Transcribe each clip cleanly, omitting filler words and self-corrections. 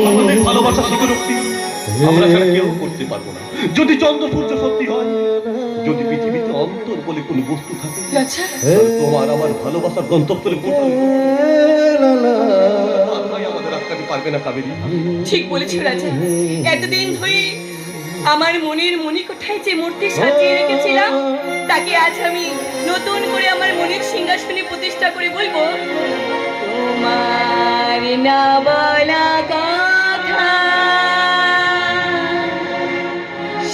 আমাদের ভালোবাসা স্বীকারোক্তি আমরা ছাড়া কেউ করতে পারবো না। যদি চন্দ্র সূর্য সত্যি হয়, যদি পৃথিবীতে অন্তর বলে কোনো বস্তু থাকে, আচ্ছা তোমার আমার ভালোবাসার গন্তব্যে পৌঁছানো আমাদের আটকাতে পারবে না কাবেরী। ঠিক বলেছ রাজা। এতদিন ধরে আমার মনের মণিকোঠায় যে মূর্তি সাজিয়ে রেখেছিলাম, তাকে আজ আমি নতুন করে আমার মনের সিংহাসনে প্রতিষ্ঠা করে বলবো, তোমার না বলা কথা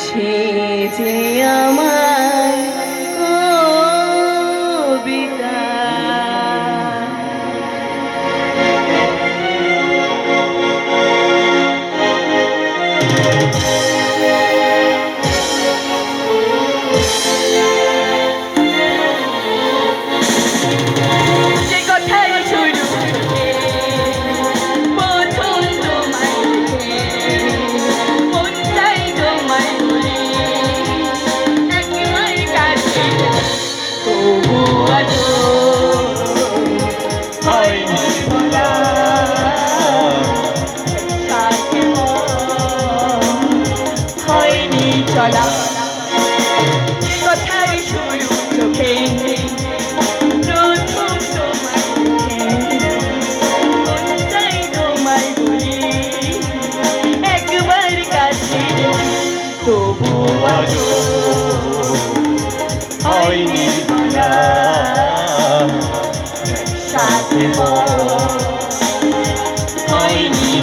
সে যে আমার কবিতা। চলা কথার শুরু চোখে প্রথম তোমায় তোমায় বলি একবার কাছে তবু আজও হয়নি বলা সাথে হয়নি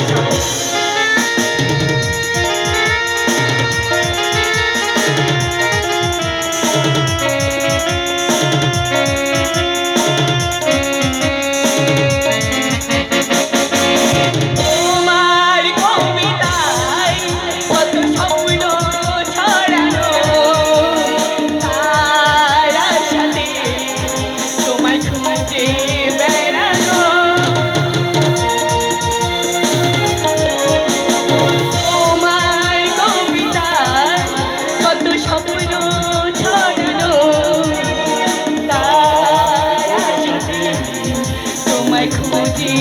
খুঁজি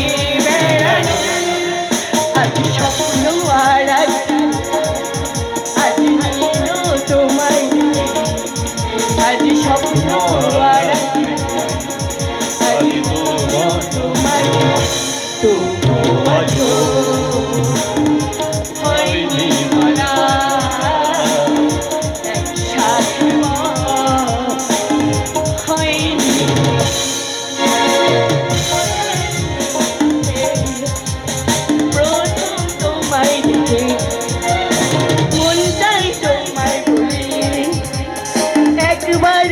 বেড়ানো আজ স্বপ্ন আর আজ তোমায় আজ স্বপ্ন আর আজ তোমায় তবু আজ হয়নি বলা একসাথে হয়নি। মনটাই তোমায় বলি একবার